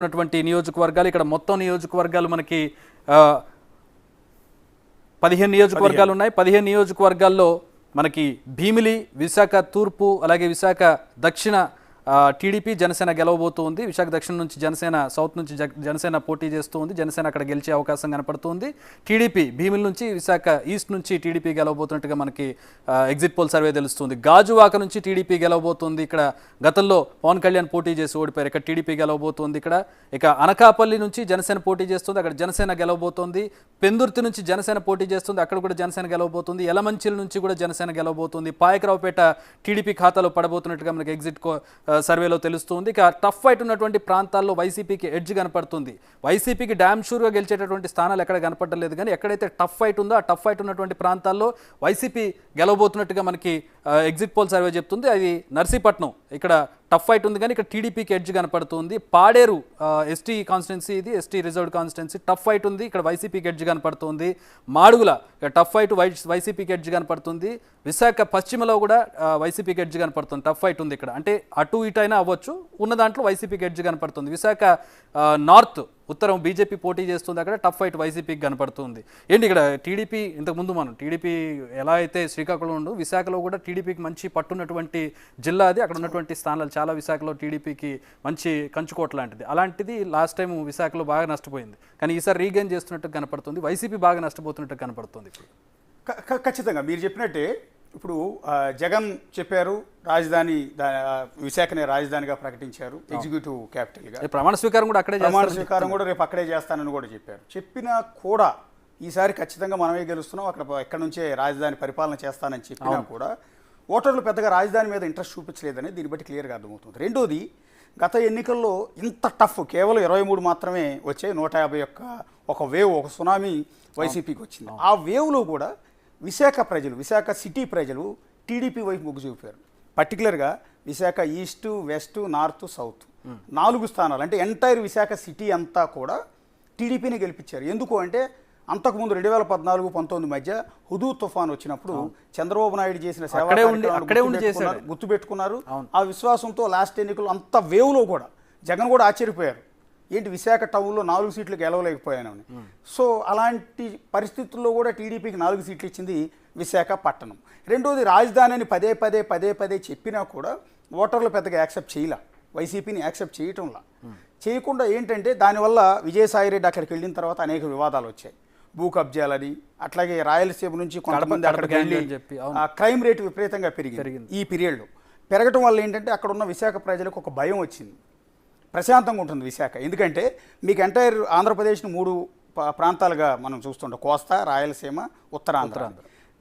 ఉన్నటువంటి నియోజకవర్గాలు ఇక్కడ మొత్తం నియోజకవర్గాలు మనకి 15 నియోజకవర్గాలు ఉన్నాయి. 15 నియోజకవర్గాల్లో మనకి భీమిలి, విశాఖ తూర్పు, అలాగే విశాఖ దక్షిణ టీడీపీ జనసేన గెలవబోతుంది. విశాఖ దక్షిణ నుంచి జనసేన, సౌత్ నుంచి జనసేన పోటీ చేస్తూ ఉంది. జనసేన అక్కడ గెలిచే అవకాశం కనపడుతుంది. టీడీపీ భీమిలి నుంచి, విశాఖ ఈస్ట్ నుంచి టీడీపీ గెలవబోతున్నట్టుగా మనకి ఎగ్జిట్ పోల్ సర్వే తెలుస్తుంది. గాజువాక నుంచి టీడీపీ గెలవబోతుంది. ఇక్కడ గతంలో పవన్ కళ్యాణ్ పోటీ చేసి ఓడిపోయారు. ఇక్కడ టీడీపీ గెలవబోతుంది. ఇక అనకాపల్లి నుంచి జనసేన పోటీ చేస్తుంది. అక్కడ జనసేన గెలవబోతోంది. పెందుర్తి నుంచి జనసేన పోటీ చేస్తుంది. అక్కడ కూడా జనసేన గెలవబోతుంది. యలమంచిల నుంచి కూడా జనసేన గెలవబోతుంది. పాయకరావుపేట టీడీపీ ఖాతాలో పడబోతున్నట్టుగా మనకి ఎగ్జిట్ సర్వేలో తెలుస్తుంది. ఇక టఫ్ ఫైట్ ఉన్నటువంటి ప్రాంతాల్లో వైసీపీకి ఎడ్జ్ కనపడుతుంది. వైసీపీకి డ్యామ్ షూర్గా గెలిచేటటువంటి స్థానాలు ఎక్కడ కనపడలేదు, కానీ ఎక్కడైతే టఫ్ ఫైట్ ఉందో ఆ టఫ్ ఫైట్ ఉన్నటువంటి ప్రాంతాల్లో వైసీపీ గెలవబోతున్నట్టుగా మనకి ఎగ్జిట్ పోల్ సర్వే చెప్తుంది. అది నర్సీపట్నం, ఇక్కడ టఫ్ ఫైట్ ఉంది, కానీ ఇక్కడ టీడీపీకి ఎడ్జ్ కనపడుతుంది. పాడేరు ఎస్టీ కాన్స్టిట్యున్సీ, ఇది ST reserved constituency, tough fight ఉంది, ఇక్కడ వైసీపీకి ఎడ్జ్ కనపడుతుంది. మాడుగుల టఫ్ ఫైట్ వైసీపీకి ఎడ్జ్ కనపడుతుంది. విశాఖ పశ్చిమలో కూడా వైసీపీకి ఎడ్జ్ కనపడుతుంది. టఫ్ ఫైట్ ఉంది ఇక్కడ, అంటే అటు ఇటు అయినా అవ్వచ్చు, ఉన్న దాంట్లో వైసీపీకి ఎడ్జ్ కనపడుతుంది. విశాఖ నార్త్, ఉత్తరం బీజేపీ పోటీ చేస్తుంది. అక్కడ టఫ్ ఫైట్ వైసీపీకి కనపడుతుంది. ఏంటి ఇక్కడ టీడీపీ, ఇంతకుముందు మనం టీడీపీ ఎలా అయితే శ్రీకాకుళం ఉండు, విశాఖలో కూడా టీడీపీకి మంచి పట్టున్నటువంటి జిల్లా అది. అక్కడ ఉన్నటువంటి స్థానాలు చాలా విశాఖలో టీడీపీకి మంచి కంచుకోట లాంటిది. అలాంటిది లాస్ట్ టైం విశాఖలో బాగా నష్టపోయింది, కానీ ఈసారి రీగెయిన్ చేస్తున్నట్టు కనపడుతుంది. వైసీపీ బాగా నష్టపోతున్నట్టు కనపడుతుంది. ఖచ్చితంగా మీరు చెప్పినట్టే ఇప్పుడు జగన్ చెప్పారు, రాజధాని విశాఖనే రాజధానిగా ప్రకటించారు, ఎగ్జిక్యూటివ్ క్యాపిటల్గా. ప్రమాణ స్వీకారం కూడా రేపు అక్కడే చేస్తానని కూడా చెప్పారు. చెప్పినా కూడా ఈసారి ఖచ్చితంగా మనమే గెలుస్తున్నాం, ఎక్కడి నుంచే రాజధాని పరిపాలన చేస్తానని చెప్పినా కూడా ఓటర్లు పెద్దగా రాజధాని మీద ఇంట్రెస్ట్ చూపించలేదని దీన్ని బట్టి క్లియర్గా అర్థమవుతుంది. రెండోది, గత ఎన్నికల్లో ఇంత టఫ్ కేవలం 23 మాత్రమే వచ్చాయి. 151 ఒక వేవ్, ఒక సునామీ వైసీపీకి వచ్చింది. ఆ వేవ్లో కూడా విశాఖ ప్రజలు, విశాఖ సిటీ ప్రజలు టీడీపీ వైపు మొగ్గు చూపారు. పర్టికులర్గా Visakha east, west, north, south 4 స్థానాలు, అంటే ఎంటైర్ విశాఖ సిటీ అంతా కూడా టీడీపీని గెలిపించారు. ఎందుకు అంటే అంతకుముందు 2014-19 మధ్య హుదూ తుఫాన్ వచ్చినప్పుడు చంద్రబాబు నాయుడు చేసిన సేవ గుర్తుపెట్టుకున్నారు. ఆ విశ్వాసంతో లాస్ట్ ఎన్నికలు అంత వేవ్లో కూడా జగన్ కూడా ఆశ్చర్యపోయారు, ఏంటి విశాఖ టౌన్లో 4 సీట్లు గెలవలేకపోయానని. సో అలాంటి పరిస్థితుల్లో కూడా టీడీపీకి 4 సీట్లు ఇచ్చింది విశాఖపట్నం. రెండోది, రాజధాని అని పదే చెప్పినా కూడా ఓటర్లు పెద్దగా యాక్సెప్ట్ చేయలే, వైసీపీని యాక్సెప్ట్ చేయటంలా. చేయకుండా ఏంటంటే దానివల్ల విజయసాయిరెడ్డి అక్కడికి వెళ్ళిన తర్వాత అనేక వివాదాలు వచ్చాయి. భూ కబ్జాలని, అట్లాగే రాయలసీమ నుంచి కొంతమంది అక్కడికి వెళ్ళి క్రైమ్ రేటు విపరీతంగా పెరిగింది. ఈ పీరియడ్లో పెరగటం వల్ల ఏంటంటే అక్కడ ఉన్న విశాఖ ప్రజలకు ఒక భయం వచ్చింది. ప్రశాంతంగా ఉంటుంది విశాఖ, ఎందుకంటే మీకు ఎంటైర్ ఆంధ్రప్రదేశ్ని 3 ప్రాంతాలుగా మనం చూస్తుంటాం, కోస్తా, రాయలసీమ, ఉత్తరాంధ్ర.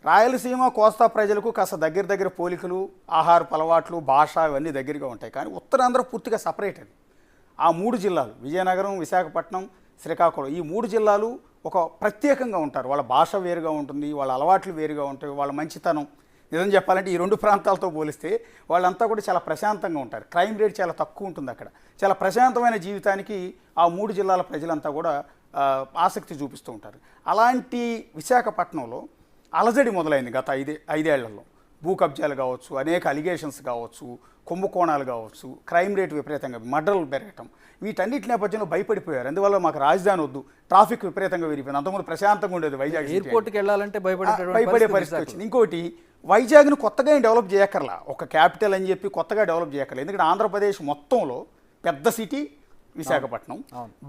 రాయలసీమ, కోస్తా ప్రజలకు కాస్త దగ్గర పోలికలు, ఆహారపు అలవాట్లు, భాష ఇవన్నీ దగ్గరగా ఉంటాయి. కానీ ఉత్తరాంధ్ర పూర్తిగా సపరేట్. అది ఆ 3 జిల్లాలు, విజయనగరం, విశాఖపట్నం, శ్రీకాకుళం, ఈ 3 జిల్లాలు ఒక ప్రత్యేకంగా ఉంటారు. వాళ్ళ భాష వేరుగా ఉంటుంది, వాళ్ళ అలవాట్లు వేరుగా ఉంటాయి, వాళ్ళ మంచితనం. నిజం చెప్పాలంటే ఈ 2 ప్రాంతాలతో పోలిస్తే వాళ్ళంతా కూడా చాలా ప్రశాంతంగా ఉంటారు. క్రైమ్ రేట్ చాలా తక్కువ ఉంటుంది అక్కడ. చాలా ప్రశాంతమైన జీవితానికి ఆ 3 జిల్లాల ప్రజలంతా కూడా ఆసక్తి చూపిస్తూ ఉంటారు. అలాంటి విశాఖపట్నంలో అలజడి మొదలైంది గత 5 ఏళ్లలో. భూ కబ్జాలు కావచ్చు, అనేక అలిగేషన్స్ కావచ్చు, కుంభకోణాలు కావచ్చు, క్రైమ్ రేటు విపరీతంగా, మర్డర్లు పెరగటం, వీటన్నిటి నేపథ్యంలో భయపడిపోయారు. అందువల్ల మాకు రాజధాని వద్దు, ట్రాఫిక్ విపరీతంగా పెరిగిపోయింది. అంతకుముందు ప్రశాంతంగా ఉండేది వైజాగ్, ఎయిర్పోర్ట్కి వెళ్ళాలంటే భయపడే పరిస్థితి వచ్చింది. ఇంకోటి, వైజాగ్ను కొత్తగా ఏం డెవలప్ చేయక్కర్లా, ఒక క్యాపిటల్ అని చెప్పి కొత్తగా డెవలప్ చేయక్కర్లేదు. ఎందుకంటే ఆంధ్రప్రదేశ్ మొత్తంలో పెద్ద సిటీ విశాఖపట్నం,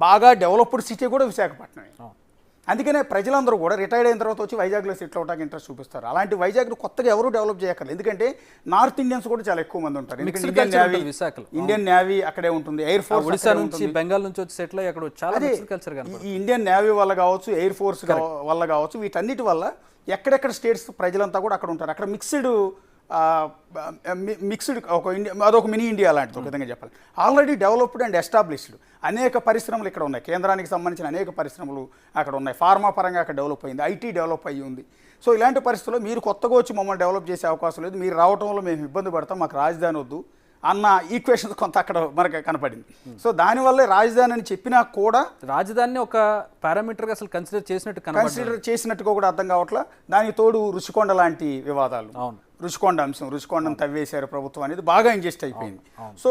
బాగా డెవలప్డ్ సిటీ కూడా విశాఖపట్నమే. అందుకనే ప్రజలందరూ కూడా రిటైర్డ్ అయిన తర్వాత వచ్చి వైజాగ్లో సెటిల్ అవడానికి ఇంట్రెస్ట్ చూపిస్తారు. అలాంటి వైజాగ్ను కొత్తగా ఎవరు డెవలప్ చేయక్కర్లేదు, ఎందుకంటే నార్త్ ఇండియన్స్ కూడా చాలా ఎక్కువ మంది ఉంటారు. ఇండియన్ నేవీ అక్కడే ఉంటుంది, ఎయిర్ ఫోర్స్ బెంగాల్ నుంచి వచ్చి సెటిల్ అయ్యి అక్కడ చాలా కల్చర్. ఈ ఇండియన్ నేవీ వల్ల కావచ్చు, ఎయిర్ ఫోర్స్ వల్ల కావచ్చు, వీటన్నిటి వల్ల ఎక్కడెక్కడ స్టేట్స్ ప్రజలంతా కూడా అక్కడ ఉంటారు. అక్కడ మిక్స్డ్ ఒక ఇండియా, అదొక మినీ ఇండియా లాంటిది ఒక విధంగా చెప్పాలి. ఆల్రెడీ డెవలప్డ్ అండ్ ఎస్టాబ్లిష్డ్ అనేక పరిశ్రమలు ఇక్కడ ఉన్నాయి. కేంద్రానికి సంబంధించిన అనేక పరిశ్రమలు అక్కడ ఉన్నాయి. ఫార్మా పరంగా అక్కడ డెవలప్ అయింది, ఐటీ డెవలప్ అయ్యి ఉంది. సో ఇలాంటి పరిస్థితుల్లో మీరు కొత్తగా వచ్చి మమ్మల్ని డెవలప్ చేసే అవకాశం లేదు, మీరు రావడంలో మేము ఇబ్బంది పడతాం, మాకు రాజధాని వద్దు అన్న ఈక్వేషన్ కొంత అక్కడ మనకు కనపడింది. సో దానివల్లే రాజధాని అని చెప్పినా కూడా రాజధానిని ఒక పారామీటర్గా అసలు కన్సిడర్ చేసినట్టుగా కూడా అర్థం కావట్లా. దానికి తోడు రుషికొండ లాంటి వివాదాలు, రుషికొండ అంశం, రుషికొండను తవ్వేశారు ప్రభుత్వం అనేది బాగా ఇంజెస్ట్ అయిపోయింది. సో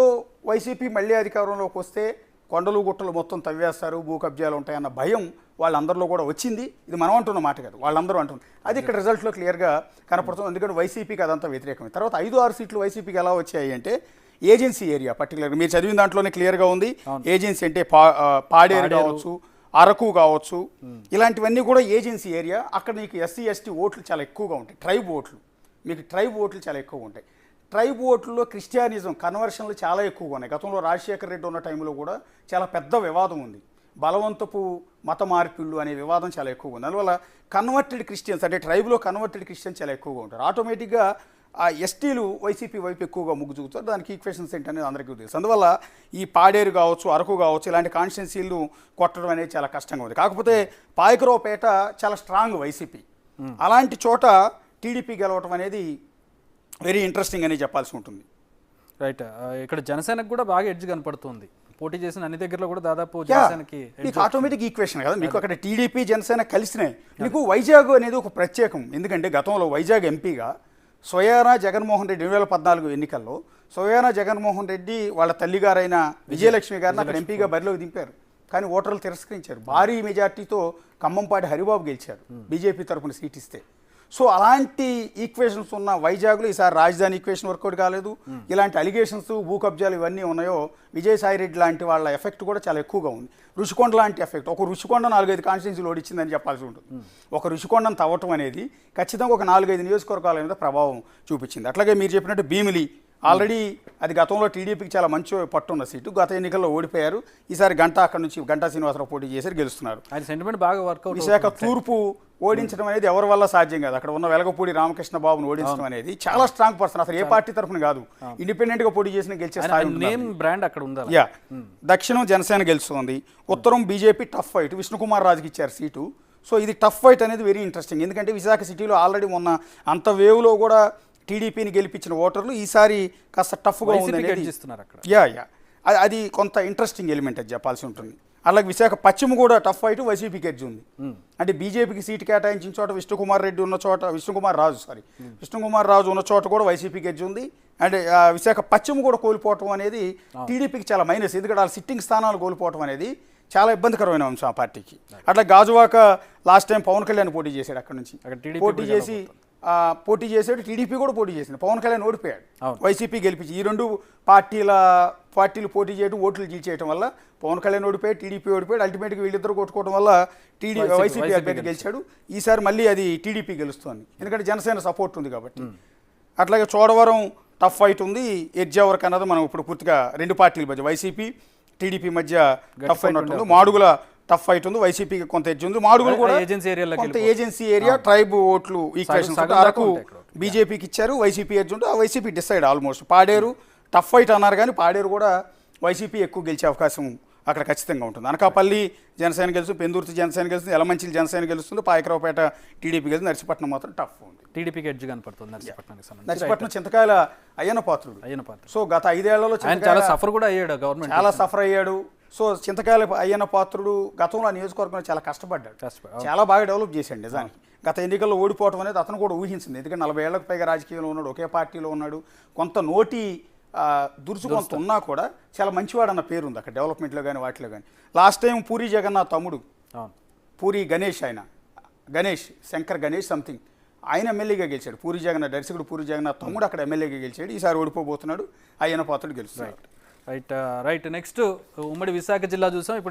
వైసీపీ మళ్ళీ అధికారంలోకి వస్తే కొండలు గుట్టలు మొత్తం తవ్వేస్తారు, భూ కబ్జాలు ఉంటాయన్న భయం వాళ్ళందరిలో కూడా వచ్చింది. ఇది మనం అంటున్న మాట కాదు, వాళ్ళందరూ అంటున్నారు. అది ఇక్కడ రిజల్ట్లో క్లియర్గా కనపడుతుంది. ఎందుకంటే వైసీపీకి అదంతా వ్యతిరేకమే. తర్వాత 5-6 సీట్లు వైసీపీకి ఎలా వచ్చాయి అంటే ఏజెన్సీ ఏరియా పర్టికులర్గా మీరు చదివిన దాంట్లోనే క్లియర్గా ఉంది. ఏజెన్సీ అంటే పాడేరు కావచ్చు, అరకు కావచ్చు, ఇలాంటివన్నీ కూడా ఏజెన్సీ ఏరియా. అక్కడ నీకు ఎస్సీ ఎస్టీ ఓట్లు చాలా ఎక్కువగా ఉంటాయి. ట్రైబ్ ఓట్లు, మీకు ట్రైబ్ ఓట్లు చాలా ఎక్కువ ఉంటాయి. ట్రైబ్ ఓట్లలో క్రిస్టియానిజం కన్వర్షన్లు చాలా ఎక్కువగా ఉన్నాయి. గతంలో రాజశేఖర రెడ్డి ఉన్న టైంలో కూడా చాలా పెద్ద వివాదం ఉంది. బలవంతపు మత మార్పిళ్ళు అనే వివాదం చాలా ఎక్కువగా ఉంది. అందువల్ల కన్వర్టెడ్ క్రిస్టియన్స్ అంటే ట్రైబ్లో కన్వర్టెడ్ క్రిస్టియన్స్ చాలా ఎక్కువగా ఉంటారు. ఆటోమేటిక్గా ఆ ఎస్టీలు వైసీపీ వైపు ఎక్కువగా మొగ్గు చూపుతారు. దానికి ఈక్వేషన్స్ ఏంటనేది అందరికీ తెలుసు. అందువల్ల ఈ పాడేరు కావచ్చు, అరకు కావచ్చు, ఇలాంటి కాన్స్టిట్యున్సీలు కొట్టడం అనేది చాలా కష్టంగా ఉంది. కాకపోతే పాయకరావుపేట చాలా స్ట్రాంగ్ వైసీపీ. అలాంటి చోట టీడీపీ గెలవటం అనేది వెరీ ఇంట్రెస్టింగ్ అని చెప్పాల్సి ఉంటుంది. రైట్. ఇక్కడ జనసేనకు కూడా బాగా ఎడ్జ్ కనపడుతుంది. పోటీ చేసిన అన్ని దగ్గరలో కూడా దాదాపు జనసేనకి మీకు ఆటోమేటిక్ ఈక్వేషన్ కదా. మీకు అక్కడ టీడీపీ జనసేన కలిసినాయి. మీకు వైజాగ్ అనేది ఒక ప్రత్యేకం. ఎందుకంటే గతంలో వైజాగ్ ఎంపీగా స్వయానా జగన్మోహన్ రెడ్డి 2014 ఎన్నికల్లో స్వయానా జగన్మోహన్ రెడ్డి వాళ్ళ తల్లిగారైన విజయలక్ష్మి గారిని అక్కడ ఎంపీగా బరిలోకి దింపారు. కానీ ఓటర్లు తిరస్కరించారు. భారీ మెజార్టీతో ఖమ్మంపాటి హరిబాబు గెలిచారు బీజేపీ తరఫున సీట్ ఇస్తే. సో అలాంటి ఈక్వేషన్స్ ఉన్న వైజాగ్లో ఈసారి రాజధాని ఈక్వేషన్ వర్కౌట్ కాలేదు. ఇలాంటి అలిగేషన్స్, భూ కబ్జాలు ఇవన్నీ ఉన్నాయో విజయసాయిరెడ్డి లాంటి వాళ్ళ ఎఫెక్ట్ కూడా చాలా ఎక్కువగా ఉంది. రుషికొండ లాంటి ఎఫెక్ట్, ఒక రుషికొండ 4-5 కాన్స్టిట్యున్సీలు ఓడిచ్చిందని చెప్పాల్సి ఉంటుంది. ఒక రుషికొండను తవ్వటం అనేది ఖచ్చితంగా ఒక 4-5 నియోజకవర్గాల మీద ప్రభావం చూపించింది. అట్లాగే మీరు చెప్పినట్టు భీమిలి ఆల్రెడీ అది గతంలో టీడీపీకి చాలా మంచి పట్టున్న సీటు. గత ఎన్నికల్లో ఓడిపోయారు. ఈసారి అక్కడ నుంచి గంటా శ్రీనివాసరావు పోటీ చేశారు, గెలుస్తున్నారు. ఆయన సెంటిమెంట్ బాగా వర్కౌట్. విశాఖ తూర్పు ఓడించడం అనేది ఎవరి వల్ల సాధ్యం కాదు. అక్కడ ఉన్న వెలగపూడి రామకృష్ణ బాబును ఓడించడం అనేది చాలా స్ట్రాంగ్ పర్సన్. అసలు ఏ పార్టీ తరఫున కాదు, ఇండిపెండెంట్ గా పోటీ చేసిన గెలిచే స్థాయి నేమ్ బ్రాండ్ అక్కడ ఉండాలి. యా, దక్షిణం జనసేన గెలుస్తుంది, ఉత్తరం బీజేపీ టఫ్ ఫైట్, విష్ణుకుమార్ రాజుకి ఇచ్చారు సీటు. సో ఇది టఫ్ ఫైట్ అనేది వెరీ ఇంట్రెస్టింగ్. ఎందుకంటే విశాఖ సిటీలో ఆల్రెడీ మొన్న అంత వేవ్లో కూడా టీడీపీని గెలిపించిన ఓటర్లు ఈసారి కాస్త టఫ్గా ఉంది. యా, అది కొంత ఇంట్రెస్టింగ్ ఎలిమెంట్ అది చెప్పాల్సి ఉంటుంది. అలాగే విశాఖ పశ్చిమ కూడా టఫ్ ఫైట్ వైసీపీకి ఎడ్జ్ ఉంది. అంటే బీజేపీకి సీటు కేటాయించిన చోట విష్ణుకుమార్ రాజు ఉన్న చోట కూడా వైసీపీకి ఎడ్జ్ ఉంది. అంటే విశాఖ పశ్చిమ కూడా కోల్పోవటం అనేది టీడీపీకి చాలా మైనస్. ఎందుకంటే వాళ్ళ సిట్టింగ్ స్థానాలు కోల్పోవటం అనేది చాలా ఇబ్బందికరమైన అంశం ఆ పార్టీకి. అట్లా గాజువాక లాస్ట్ టైం పవన్ కళ్యాణ్ పోటీ చేశాడు. అక్కడ నుంచి పోటీ చేసాడు, టీడీపీ కూడా పోటీ చేసింది. పవన్ కళ్యాణ్ ఓడిపోయాడు, వైసీపీ గెలిపించి. ఈ రెండు పార్టీలు పోటీ చేయడం, ఓట్లు గెలిచేయడం వల్ల పవన్ కళ్యాణ్ ఓడిపోయాడు, టీడీపీ ఓడిపోయాడు. అల్టిమేట్గా వీళ్ళిద్దరు కొట్టుకోవడం వల్ల వైసీపీ అభ్యర్థి గెలిచాడు. ఈసారి మళ్ళీ అది టీడీపీ గెలుస్తుంది, ఎందుకంటే జనసేన సపోర్ట్ ఉంది కాబట్టి. అట్లాగే చోడవరం టఫ్ ఫైట్ ఉంది. ఎడ్జ్ ఎవరికి అన్నది మనం ఇప్పుడు పూర్తిగా రెండు పార్టీల మధ్య వైసీపీ టీడీపీ మధ్య టఫ్ ఫైట్ ఉంటుంది. మాడుగుల టఫ్ ఫైట్ ఉంది, వైసీపీకి కొంత ఎడ్జ్ ఉంది. మాడుగులు కూడా కొంత ఏజెన్సీ ఏరియా, ట్రైబ్ ఓట్లు ఈక్వేషన్స్. అరకు బీజేపీకి ఇచ్చారు, వైసీపీ ఎడ్జ్ ఉంటే ఆ YCP decide almost. Paderu tough fight అన్నారు, కానీ పాడేరు కూడా వైసీపీ ఎక్కువ గెలిచే అవకాశం అక్కడ ఖచ్చితంగా ఉంటుంది. అనకాపల్లి జనసేన గెలుస్తుంది, పెందుర్తి జనసేన గెలుస్తుంది, యలమంచిలి జనసేన గెలుస్తుంది, పాయకరావుపేట టీడీపీ గెలుస్తుంది, నర్సీపట్నం మాత్రం టఫ్ ఉంది. టీడీపీకి ఎడ్జ్ కనపడుతుంది నర్సీపట్నం. చింతకాయల అయ్యన్న పాత్రుడు. సో గత 5 ఏళ్లలో చాలా సఫర్ కూడా అయ్యాడు, గవర్నమెంట్ చాలా సఫర్ అయ్యాడు. సో చింతకాయల అయ్యన్న పాత్రుడు గతంలో నియోజకవర్గంలో చాలా కష్టపడ్డాడు, చాలా బాగా డెవలప్ చేశాడు నిజానికి. గత ఎన్నికల్లో ఓడిపోవడం అనేది అతను కూడా ఊహించింది. ఎందుకంటే 40 ఏళ్లకు పైగా రాజకీయంలో ఉన్నాడు, ఒకే పార్టీలో ఉన్నాడు. కొంత నోటి దురుసు కొంత ఉన్నా కూడా చాలా మంచివాడు అన్న పేరు ఉంది అక్కడ డెవలప్మెంట్లో కానీ వాటిలో కానీ. లాస్ట్ టైం పూరి జగన్నాథ్ తమ్ముడు పూరి గణేష్, శంకర్ గణేష్ సంథింగ్, ఆయన ఎమ్మెల్యేగా గెలిచాడు. దర్శకుడు పూరి జగన్నాథ్ తమ్ముడు అక్కడ ఎమ్మెల్యేగా గెలిచాడు. ఈసారి ఓడిపోబోతున్నాడు, అయ్యన్న పాత్రుడు గెలుస్తున్నాడు. రైట్. నెక్స్ట్ ఉమ్మడి విశాఖ జిల్లా చూసాం. ఇప్పుడు